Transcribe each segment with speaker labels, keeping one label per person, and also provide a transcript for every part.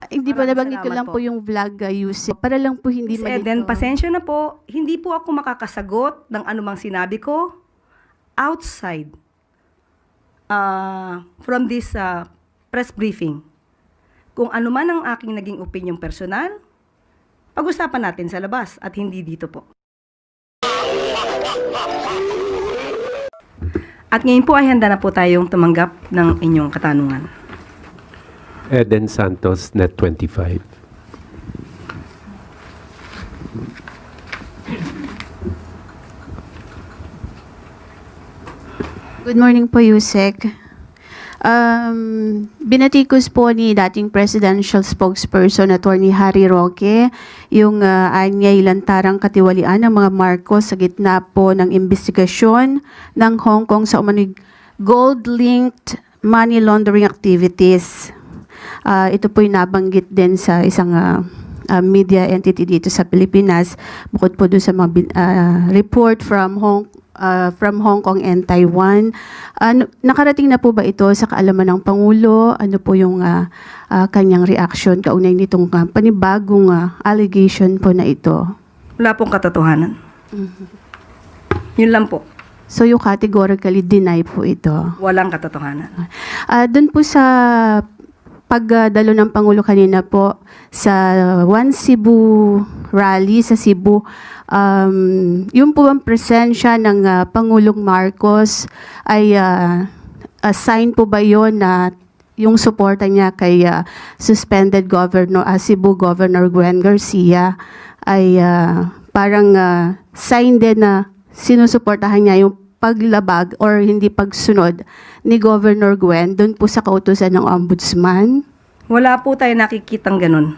Speaker 1: Hindi po,
Speaker 2: Maraming
Speaker 1: nabanggit ko
Speaker 2: salamat
Speaker 1: lang po yung vlog use. Para lang po hindi
Speaker 2: Miss
Speaker 1: malito.
Speaker 2: Eden, pasensya na po. Hindi po ako makakasagot ng anumang sinabi ko outside from this press briefing. Kung ano man ang aking naging opinion personal, pag-usapan natin sa labas at hindi dito po. At ngayon po ay handa na po tayong tumanggap ng inyong katanungan.
Speaker 3: Eden Santos, Net 25.
Speaker 1: Good morning po, Yusek. Binatikos po ni dating presidential spokesperson Attorney Harry Roque yung anyay lantarang katiwalian ng mga Marcos sa gitna po ng investigasyon ng Hong Kong sa umano'y gold-linked money laundering activities. Ito po'y nabanggit din sa isang media entity dito sa Pilipinas, bukod po doon sa mga report from Hong Kong and Taiwan. Nakarating na po ba ito sa kaalaman ng Pangulo? Ano po yung kanyang reaction kaugnay nitong panibagong allegation po na ito?
Speaker 2: Wala pong katotohanan. Yun lang po.
Speaker 1: So you categorically deny po ito?
Speaker 2: Walang katotohanan.
Speaker 1: Doon po sa pagdalo ng Pangulo kanina po sa One Cebu rally sa Cebu, yung po ang presensya ng Pangulong Marcos ay sign po ba yon na yung suporta niya kay suspended Governor Cebu Governor Gwen Garcia ay parang sign din na sinusuportahan niya yung paglabag or hindi pagsunod ni Governor Gwen doon po sa kautusan ng Ombudsman?
Speaker 2: Wala po tayo nakikitang ganun.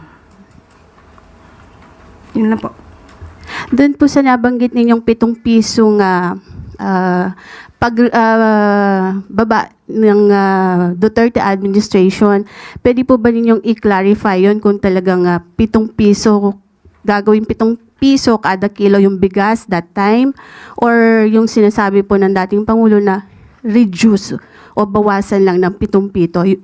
Speaker 2: Yun lang po.
Speaker 1: Doon po sa nabanggit ninyong 7 pisong baba ng Duterte administration, pwede po ba ninyong i-clarify yun kung talagang 7 piso, gagawin 7 piso kada kilo yung bigas that time, or yung sinasabi po ng dating Pangulo na reduce o bawasan lang ng 7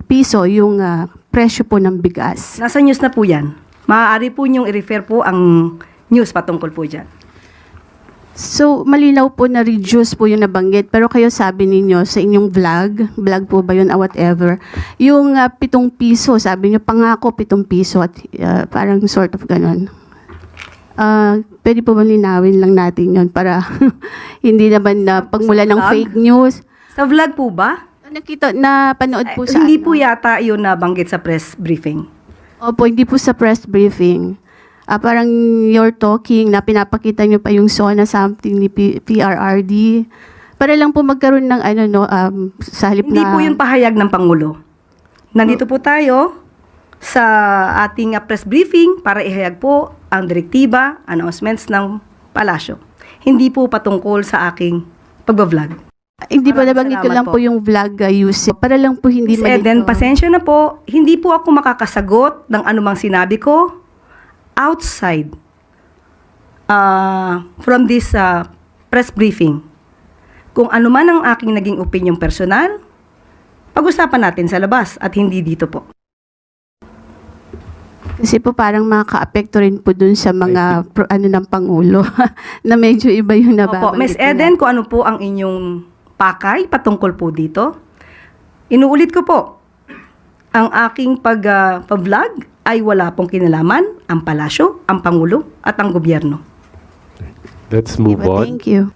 Speaker 1: piso yung presyo po ng bigas?
Speaker 2: Nasa news na po yan. Maaari po niyong i-refer po ang news patungkol po dyan.
Speaker 1: So, malinaw po na reduce po yung nabanggit, pero kayo sabi ninyo sa inyong vlog po ba yun, whatever, yung 7 piso, sabi niyo pangako 7 piso at parang sort of ganon. Pwede po ba linawin lang natin yun para hindi naman na pagmula ng fake news?
Speaker 2: Sa vlog po ba?
Speaker 1: Nakita, napanood po sa
Speaker 2: Hindi po yata yun nabanggit sa press briefing.
Speaker 1: Opo, hindi po sa press briefing. Parang you're talking na pinapakita nyo pa yung SONA something ni PRRD. Para lang po magkaroon ng sa halip
Speaker 2: Hindi
Speaker 1: na...
Speaker 2: po yun pahayag ng Pangulo. Nandito po tayo sa ating press briefing para ihayag po ang direktiba, announcements ng palasyo. Hindi po patungkol sa aking pagbablog.
Speaker 1: Hindi po, nabanggit ko lang po yung vlog use. Para lang po hindi
Speaker 2: Miss
Speaker 1: malito.
Speaker 2: Eden, pasensya na po. Hindi po ako makakasagot ng anumang sinabi ko outside from this press briefing. Kung ano man ang aking naging opinion personal, pag-usapan natin sa labas at hindi dito po.
Speaker 1: Kasi po parang makaka-apekto rin po dun sa mga ng Pangulo na medyo iba yung nababanggit.
Speaker 2: Opo, Miss Eden, kung ano po ang inyong pakay patungkol po dito, inuulit ko po, ang aking pag-vlog ay wala pong kinalaman ang palasyo, ang Pangulo at ang gobyerno.
Speaker 3: Let's move on.
Speaker 1: Thank you.